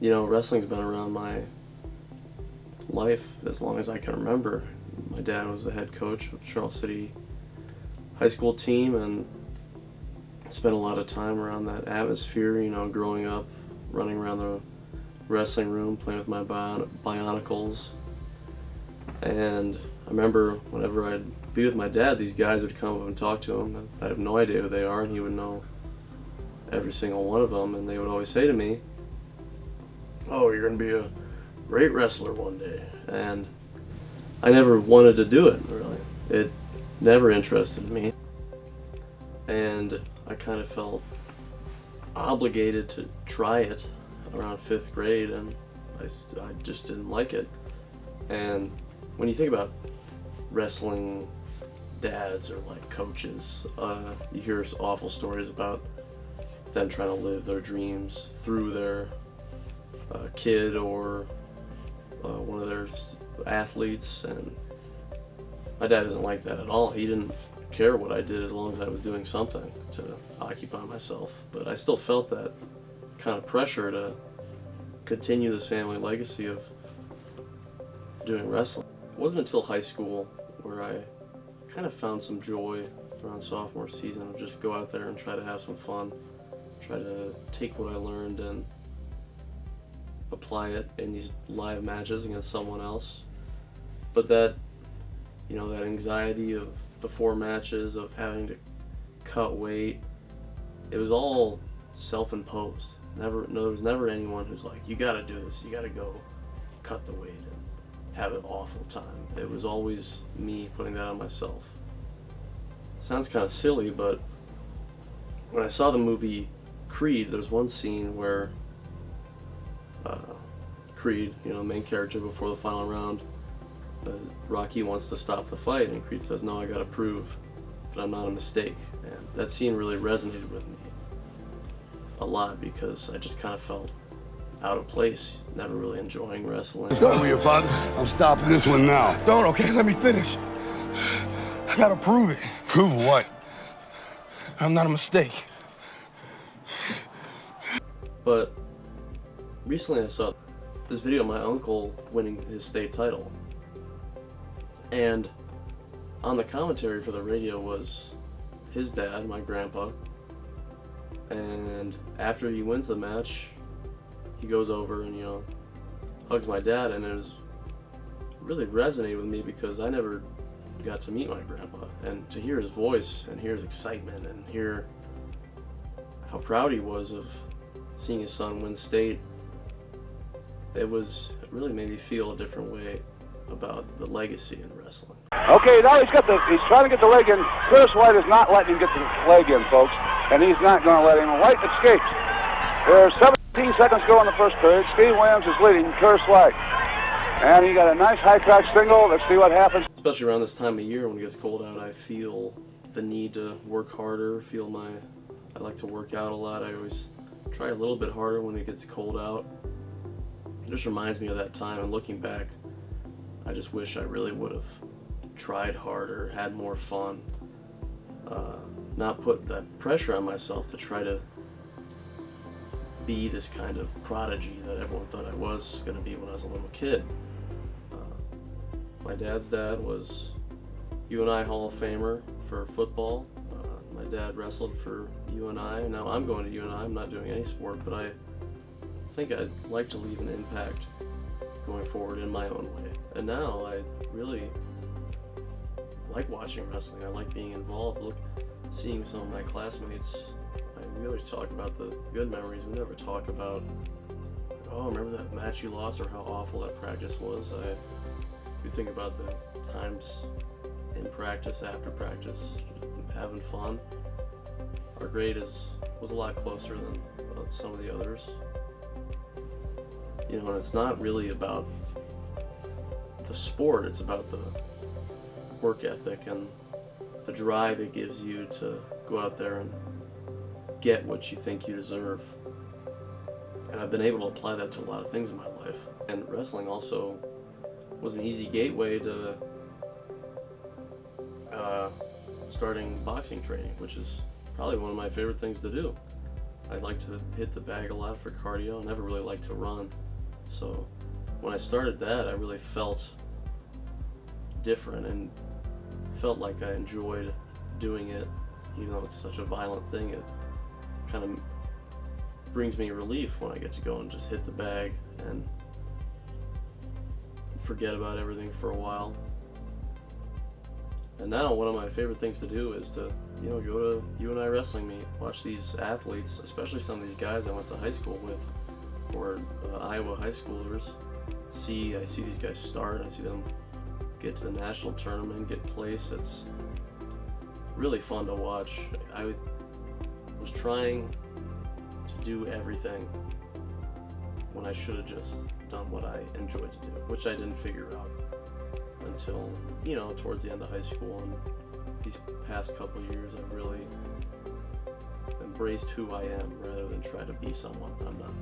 Wrestling's been around my life as long as I can remember. My dad was the head coach of the Charles City high school team, and spent a lot of time around that atmosphere, growing up, running around the wrestling room, playing with my bionicles. And I remember whenever I'd be with my dad, these guys would come up and talk to him. I have no idea who they are, and he would know every single one of them, and they would always say to me, "Oh, you're going to be a great wrestler one day." And I never wanted to do it, really. It never interested me. And I kind of felt obligated to try it around 5th grade, and I just didn't like it. And when you think about wrestling dads or like coaches, you hear awful stories about them trying to live their dreams through their kid or one of their athletes, and my dad isn't like that at all. He didn't care what I did as long as I was doing something to occupy myself. But I still felt that kind of pressure to continue this family legacy of doing wrestling. It wasn't until high school where I kind of found some joy around sophomore season of just go out there and try to have some fun, try to take what I learned and apply it in these live matches against someone else. But that anxiety of before matches, of having to cut weight, it was all self-imposed. There was never anyone who's like, "You gotta do this, you gotta go cut the weight and have an awful time." It was always me putting that on myself. Sounds kind of silly, but when I saw the movie Creed, there's one scene where Creed, main character, before the final round, Rocky wants to stop the fight, and Creed says, "No, I gotta prove that I'm not a mistake." And that scene really resonated with me a lot, because I just kind of felt out of place, never really enjoying wrestling. Let's go with your father. I'm stopping this one now. Don't, okay? Let me finish. I gotta prove it. Prove what? I'm not a mistake. But recently I saw this video of my uncle winning his state title. And on the commentary for the radio was his dad, my grandpa. And after he wins the match, he goes over and, hugs my dad, and it really resonated with me because I never got to meet my grandpa. And to hear his voice and hear his excitement and hear how proud he was of seeing his son win state, it really made me feel a different way about the legacy in wrestling. Okay, now he's trying to get the leg in. Curtis White is not letting him get the leg in, folks, and he's not going to let him. White escapes. There's 17 seconds to go in the first period. Steve Williams is leading Curtis White, and he got a nice high crack single. Let's see what happens. Especially around this time of year when it gets cold out, I feel the need to work harder. I like to work out a lot. I always try a little bit harder when it gets cold out. It just reminds me of that time, and looking back, I just wish I really would have tried harder, had more fun, not put that pressure on myself to try to be this kind of prodigy that everyone thought I was going to be when I was a little kid. My dad's dad was UNI Hall of Famer for football. My dad wrestled for UNI. Now I'm going to UNI. I'm not doing any sport, but I think I'd like to leave an impact going forward in my own way. And now I really like watching wrestling. I like being involved. Seeing some of my classmates, we always talk about the good memories. We never talk about, "Oh, remember that match you lost," or how awful that practice was. We think about the times in practice, after practice, having fun. Our grade was a lot closer than some of the others. And it's not really about the sport, it's about the work ethic and the drive it gives you to go out there and get what you think you deserve. And I've been able to apply that to a lot of things in my life. And wrestling also was an easy gateway to starting boxing training, which is probably one of my favorite things to do. I like to hit the bag a lot for cardio. I never really liked to run. So when I started that, I really felt different and felt like I enjoyed doing it. Even though it's such a violent thing, it kind of brings me relief when I get to go and just hit the bag and forget about everything for a while. And now one of my favorite things to do is to, go to UNI wrestling meet, watch these athletes, especially some of these guys I went to high school with, or Iowa high schoolers. I see these guys start, I see them get to the national tournament, get placed. It's really fun to watch. I was trying to do everything when I should have just done what I enjoyed to do, which I didn't figure out until, towards the end of high school. And these past couple years, I've really embraced who I am rather than try to be someone I'm not.